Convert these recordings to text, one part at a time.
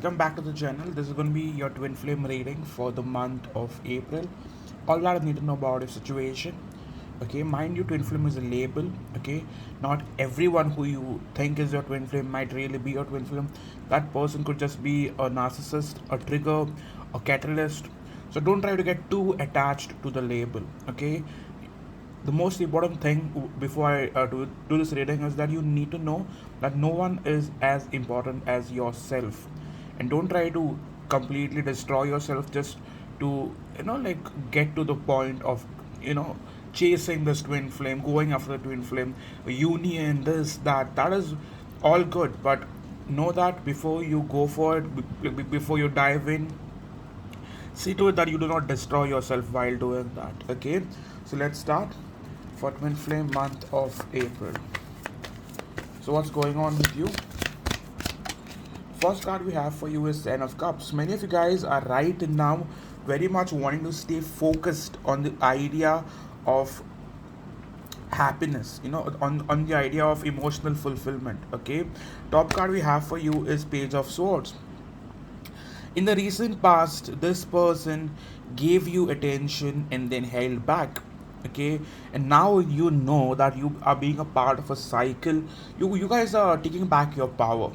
Welcome back to the channel. This is going to be your twin flame reading for the month of April. All that I need to know about your situation. Okay, mind you, twin flame is a label. Okay, not everyone who you think is your twin flame might really be your twin flame. That person could just be a narcissist, a trigger, a catalyst. So don't try to get too attached to the label. Okay, the most important thing before I do this reading is that you need to know that no one is as important as yourself, and don't try to completely destroy yourself just to get to the point of chasing this twin flame, going after the twin flame, union, this that is all good, but know that before you go for it, before you dive in, see to it that you do not destroy yourself while doing that. Okay, so let's start for twin flame month of April. So what's going on with you? First card we have for you is Ten of Cups. Many of you guys are right now very much wanting to stay focused on the idea of happiness, on the idea of emotional fulfillment. Okay, top card we have for you is Page of Swords. In the recent past, this person gave you attention and then held back. Okay, and now you know that you are being a part of a cycle. You guys are taking back your power.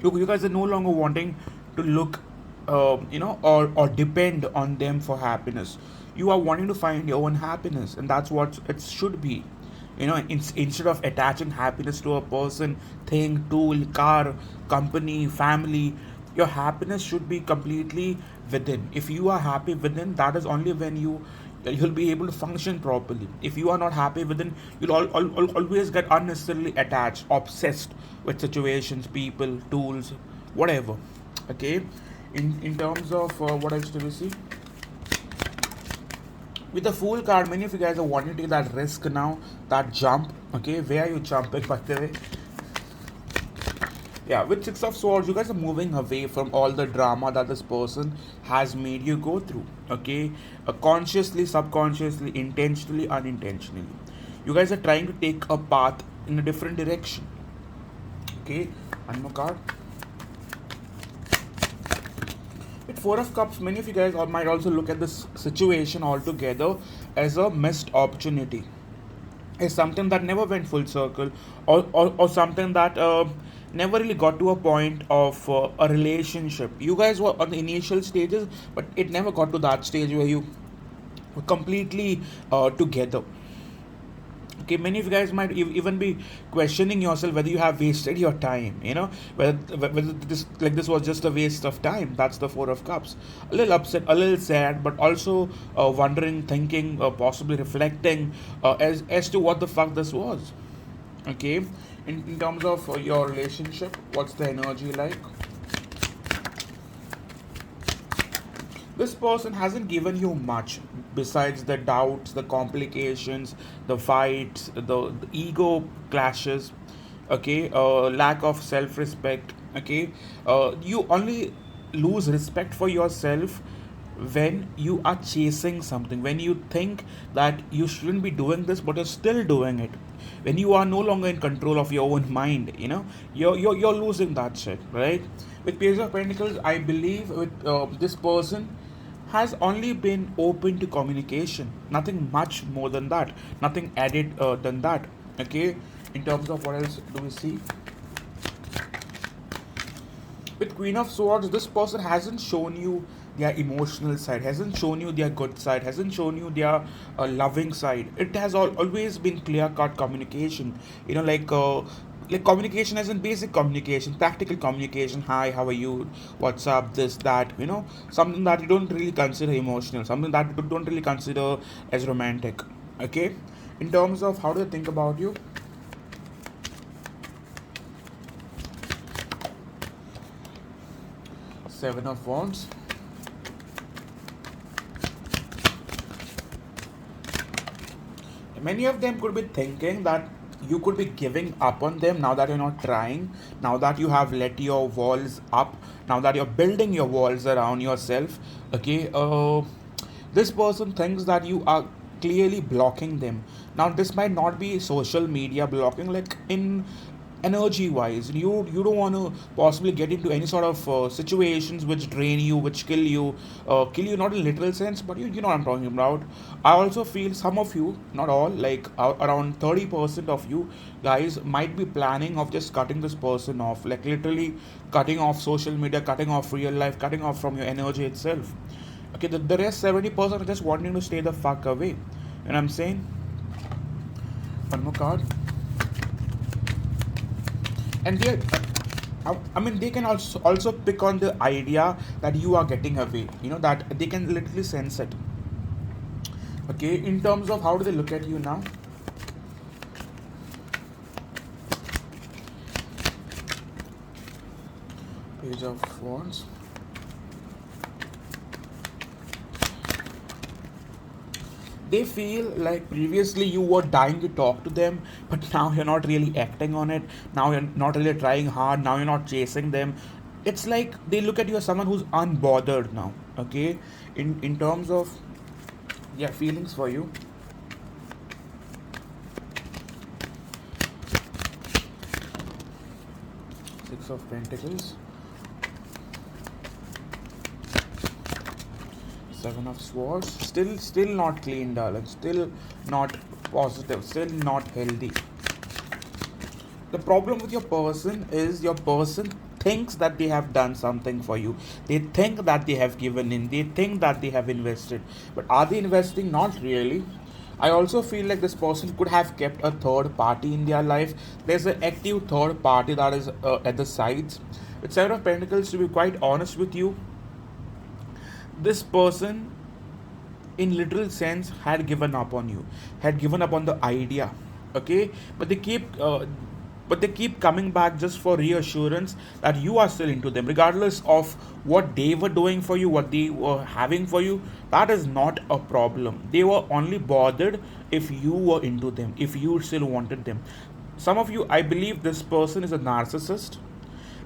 You guys are no longer wanting to look, or depend on them for happiness. You are wanting to find your own happiness, and that's what it should be. Instead of attaching happiness to a person, thing, tool, car, company, family, your happiness should be completely within. If you are happy within, that is only when you'll be able to function properly. If you are not happy within, you'll always get unnecessarily attached, obsessed with situations, people, tools, whatever. Okay, in terms of what else do we see? With the Fool card, many of you guys are wanting to take that risk now, that jump. Okay, where are you jumping, by the way? Yeah, with Six of Swords, you guys are moving away from all the drama that this person has made you go through. Okay, consciously, subconsciously, intentionally, unintentionally, you guys are trying to take a path in a different direction. Okay, one more card. With Four of Cups, many of you guys might also look at this situation altogether as a missed opportunity, as something that never went full circle, or something that never really got to a point of a relationship. You guys were on the initial stages, but it never got to that stage where you were completely together. Okay, many of you guys might even be questioning yourself whether you have wasted your time, whether this was just a waste of time. That's the Four of Cups. A little upset, a little sad, but also wondering, thinking, possibly reflecting as to what the fuck this was. Okay, in terms of your relationship, what's the energy like? This person hasn't given you much besides the doubts, the complications, the fights, the ego clashes. Okay, lack of self-respect. Okay, you only lose respect for yourself when you are chasing something, when you think that you shouldn't be doing this but you're still doing it, when you are no longer in control of your own mind. You're losing that shit, right? With Page of Pentacles, I believe with this person has only been open to communication, nothing much more than that, nothing added than that. Okay, in terms of what else do we see? With Queen of Swords, this person hasn't shown you their emotional side, hasn't shown you their good side, hasn't shown you their loving side. It has always been clear cut communication. Like communication as in basic communication, practical communication. Hi, how are you? What's up? This, that. Something that you don't really consider emotional, something that you don't really consider as romantic. Okay, in terms of how do they think about you? Seven of Wands. Many of them could be thinking that you could be giving up on them now that you're not trying, now that you have let your walls up, now that you're building your walls around yourself. Okay, this person thinks that you are clearly blocking them. Now, this might not be social media blocking, like in energy wise. You don't want to possibly get into any sort of situations which drain you, which kill you not in literal sense, but you know what I'm talking about. I also feel some of you, not all, like around 30% of you guys might be planning of just cutting this person off, like literally cutting off social media, cutting off real life, cutting off from your energy itself. Okay, the rest 70% are just wanting to stay the fuck away. And I'm saying, one more card. And I mean, they can also pick on the idea that you are getting away, that they can literally sense it. Okay, in terms of how do they look at you now? Page of Wands. They feel like previously you were dying to talk to them, but now you're not really acting on it. Now you're not really trying hard. Now you're not chasing them. It's like they look at you as someone who's unbothered now. Okay, in terms of feelings for you. Six of Pentacles. Seven of Swords. Still not clean, darling. Still not positive. Still not healthy. The problem with your person is your person thinks that they have done something for you. They think that they have given in. They think that they have invested. But are they investing? Not really. I also feel like this person could have kept a third party in their life. There's an active third party that is at the sides. With Seven of Pentacles, to be quite honest with you, this person in literal sense had given up on you, had given up on the idea. Okay, but they keep coming back just for reassurance that you are still into them, regardless of what they were doing for you, what they were having for you. That is not a problem. They were only bothered if you were into them, if you still wanted them. Some of you, I believe this person is a narcissist,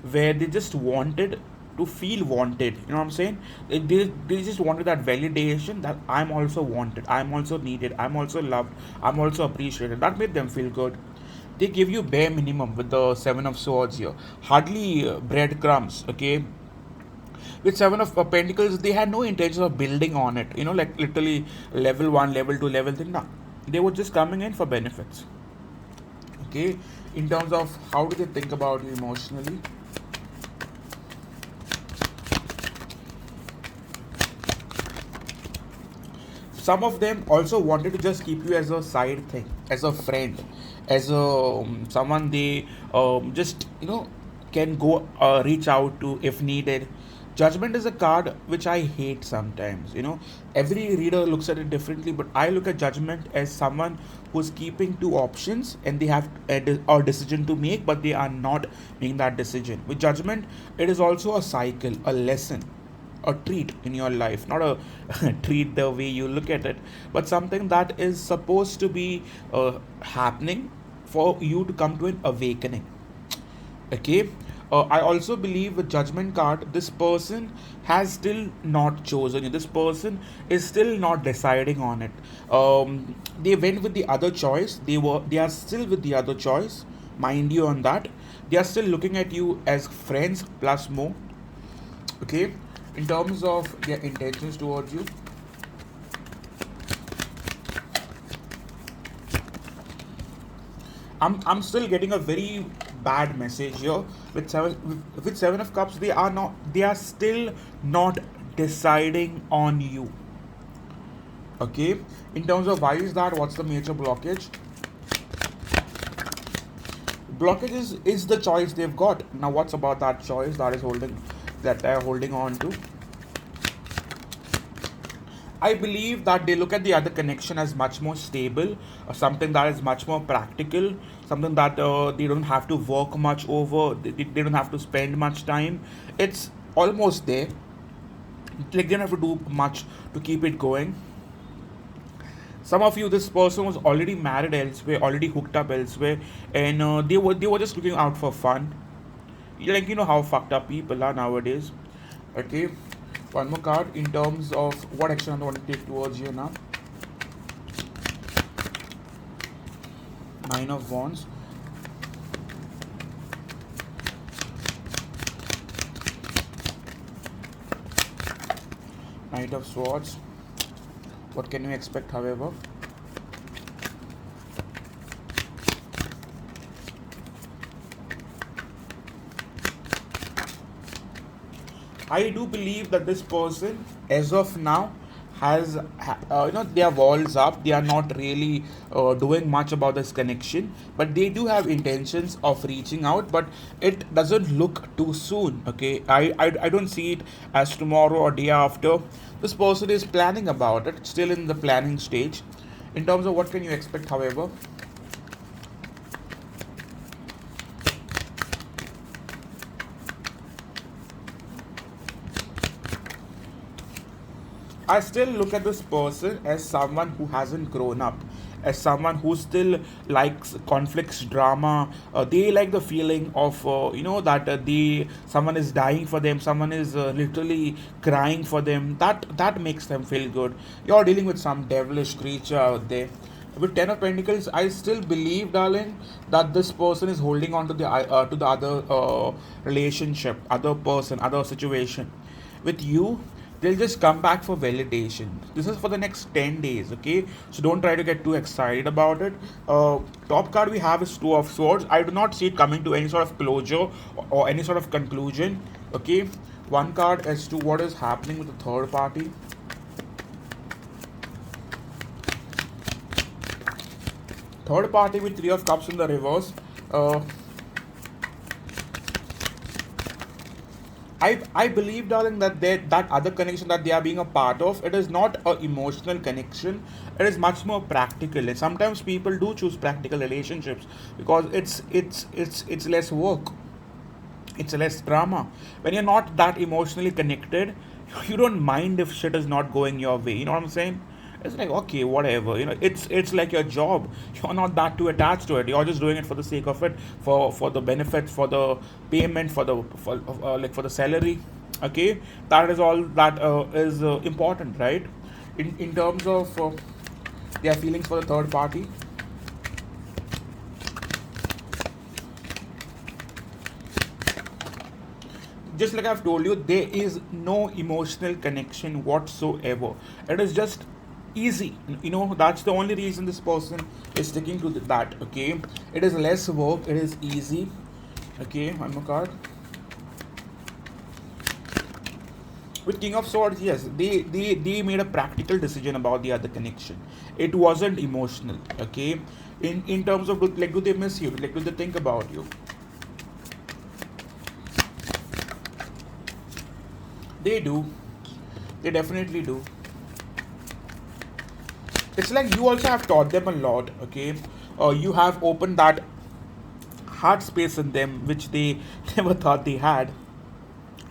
where they just wanted to feel wanted. You know what I'm saying? They just wanted that validation that I'm also wanted, I'm also needed, I'm also loved, I'm also appreciated. That made them feel good. They give you bare minimum with the Seven of Swords here. Hardly breadcrumbs. Okay. With Seven of Pentacles, they had no intention of building on it. Like literally level 1, level 2, level 3. No. They were just coming in for benefits. Okay. In terms of how do they think about you emotionally? Some of them also wanted to just keep you as a side thing, as a friend, as a someone they just can go reach out to if needed. Judgment is a card which I hate sometimes. Every reader looks at it differently, but I look at Judgment as someone who's keeping two options and they have a decision to make, but they are not making that decision. With Judgment, it is also a cycle, a lesson, a treat in your life. Not a treat the way you look at it, but something that is supposed to be happening for you to come to an awakening. Okay. I also believe with Judgment card, this person has still not chosen you. This person is still not deciding on it. They went with the other choice. They are still with the other choice. Mind you on that. They are still looking at you as friends plus more. Okay. In terms of their intentions towards you, I'm still getting a very bad message here with Seven of Cups. They are still not deciding on you. Okay. In terms of why is that, what's the major blockage? Blockage is the choice they've got. Now what's about that choice that they're holding on to? I believe that they look at the other connection as much more stable, something that is much more practical, something that they don't have to work much over, they don't have to spend much time. It's almost there. Like they don't have to do much to keep it going. Some of you, this person was already married elsewhere, already hooked up elsewhere, and they were just looking out for fun. Like how fucked up people are nowadays. Okay. One more card in terms of what action I want to take towards you now. Nine of Wands. Knight of Swords. What can you expect, however? I do believe that this person, as of now, has their walls up. They are not really doing much about this connection, but they do have intentions of reaching out. But it doesn't look too soon. Okay, I don't see it as tomorrow or day after. This person is planning about it, still in the planning stage. In terms of what can you expect, however. I still look at this person as someone who hasn't grown up, as someone who still likes conflicts, drama. They like the feeling of that they someone is dying for them, someone is literally crying for them. That makes them feel good. You're dealing with some devilish creature out there. With Ten of Pentacles, I still believe, darling, that this person is holding on to the other relationship, other person, other situation. With you, they'll just come back for validation. This is for the next 10 days, okay? So don't try to get too excited about it. Top card we have is Two of Swords. I do not see it coming to any sort of closure or any sort of conclusion, okay? One card as to what is happening with the third party. Third party with Three of Cups in the reverse. I believe, darling, that that other connection that they are being a part of, it is not a emotional connection. It is much more practical. And sometimes people do choose practical relationships because it's less work. It's less drama. When you're not that emotionally connected, you don't mind if shit is not going your way. You know what I'm saying? It's like, okay, whatever. It's like your job. You're not that too attached to it. You're just doing it for the sake of it, for the benefits, for the payment, for the salary. Okay, that is all that is important, right? In terms of their feelings for the third party. Just like I've told you, there is no emotional connection whatsoever. It is just easy. That's the only reason this person is sticking to that. Okay, it is less work. It is easy. Okay, one more card. With King of Swords, yes, they made a practical decision about the other connection. It wasn't emotional. Okay, in terms of do they miss you? Like, do they think about you? They do. They definitely do. It's like you also have taught them a lot, okay? You have opened that heart space in them which they never thought they had.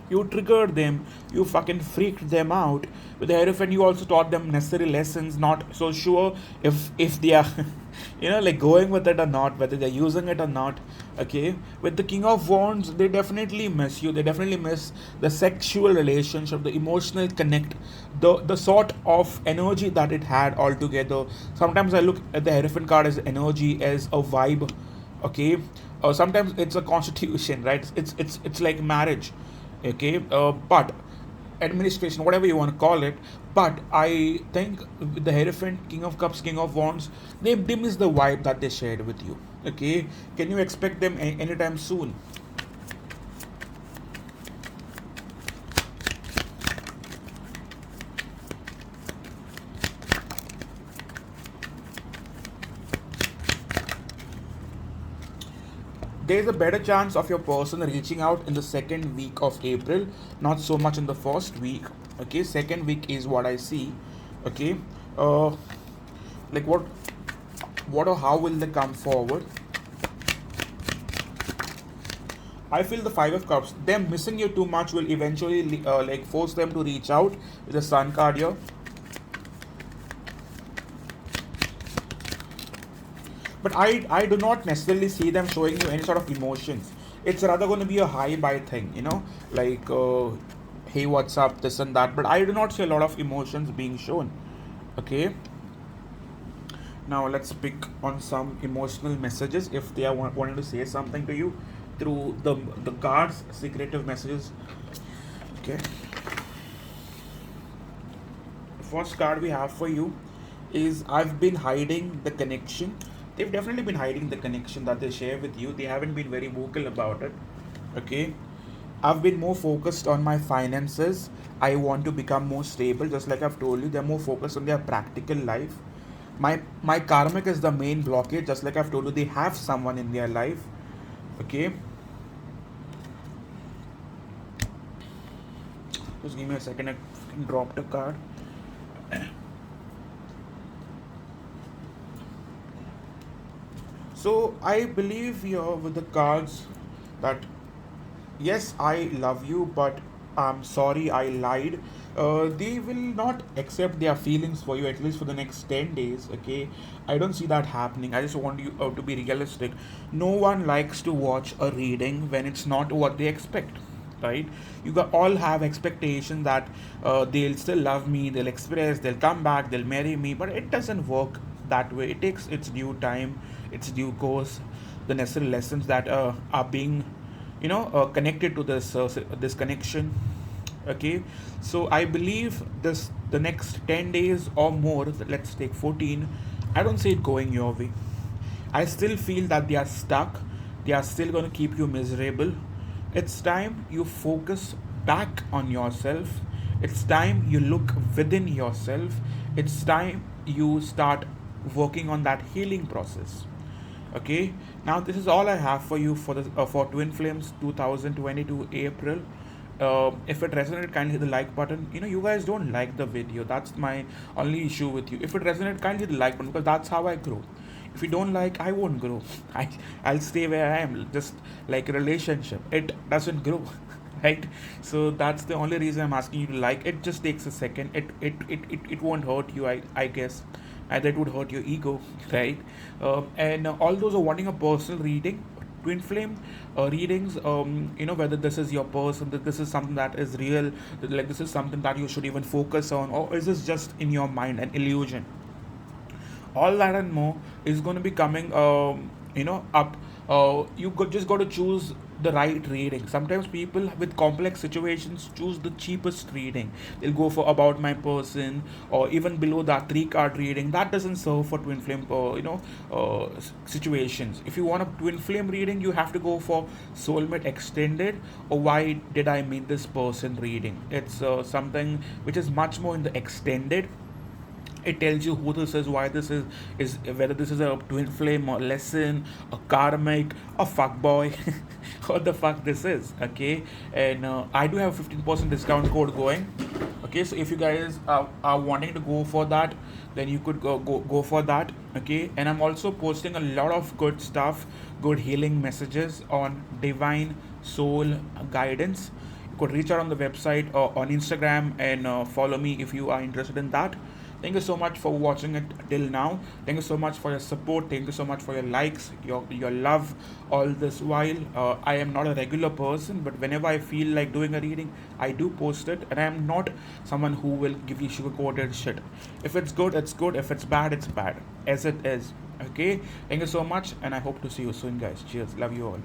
You triggered them, you fucking freaked them out. With the Hierophant, you also taught them necessary lessons, not so sure if they are like going with it or not, whether they're using it or not. Okay, with the King of Wands, they definitely miss you. They definitely miss the sexual relationship, the emotional connect, the sort of energy that it had altogether. Sometimes I look at the Hierophant card as energy, as a vibe. Okay, sometimes it's a constitution, right? It's like marriage. Okay, but administration, whatever you want to call it. But I think with the Hierophant, King of Cups, King of Wands, they miss the vibe that they shared with you. Okay, can you expect them anytime soon? There is a better chance of your person reaching out in the second week of April, not so much in the first week. Okay, second week is what I see. Okay, like what or how will they come forward? I feel the Five of Cups, them missing you too much will eventually like force them to reach out with the Sun card here. But I do not necessarily see them showing you any sort of emotions. It's rather going to be a high by thing, like hey, what's up, this and that. But I do not see a lot of emotions being shown. Okay. Now let's pick on some emotional messages if they are wanting to say something to you through the cards, secretive messages. Okay. first card we have for you is I've been hiding the connection. They've definitely been hiding the connection that they share with you. They haven't been very vocal about it. Okay. I've been more focused on my finances. I want to become more stable, just like I've told you. They're more focused on their practical life. My karmic is the main blockage, just like I've told you. They have someone in their life. Okay. Just give me a second. I dropped a card. So I believe here with the cards that yes, I love you, but I'm sorry I lied. They will not accept their feelings for you at least for the next 10 days. Okay, I don't see that happening. I just want you to be realistic. No one likes to watch a reading when it's not what they expect, right? All have expectation that they'll still love me, they'll express, they'll come back, they'll marry me, but it doesn't work that way. It takes its due time, its due course, the necessary lessons that are being connected to this connection. Okay, so I believe this the next 10 days or more, let's take 14, I don't see it going your way. I still feel that they are stuck. They are still going to keep you miserable. It's time you focus back on yourself. It's time you look within yourself. It's time you start working on that healing process. Okay, now this is all I have for you for Twin Flames 2022 April. If it resonated, kindly hit the like button. You guys don't like the video. That's my only issue with you. If it resonated, kindly hit the like button because that's how I grow. If you don't like, I won't grow. I'll stay where I am. Just like a relationship, it doesn't grow, right? So that's the only reason I'm asking you to like. It just takes a second. It won't hurt you. I guess. Either it would hurt your ego, right? And all those are wanting a personal reading, twin flame readings, whether this is your person, that this is something that is real, like this is something that you should even focus on, or is this just in your mind an illusion? All that and more is going to be coming up. You just got to choose the right reading. Sometimes people with complex situations choose the cheapest reading. They'll go for about my person, or even below that 3 card reading. That doesn't serve for twin flame situations. If you want a twin flame reading, you have to go for soulmate extended, or why did I meet this person reading. It's something which is much more in the extended. It tells you who this is, why this is whether this is a twin flame or lesson, a karmic, a fuck boy, what the fuck this is. Okay, and I do have a 15% discount code going. Okay, so if you guys are wanting to go for that, then you could go for that. Okay, and I'm also posting a lot of good stuff, good healing messages on divine soul guidance. You could reach out on the website or on Instagram and follow me if you are interested in that. Thank you so much for watching it till now. Thank you so much for your support. Thank you so much for your likes, your love all this while. I am not a regular person, but whenever I feel like doing a reading, I do post it, and I am not someone who will give you sugar coated shit. If it's good, it's good. If it's bad, it's bad. As it is. Okay. Thank you so much, and I hope to see you soon, guys. Cheers. Love you all.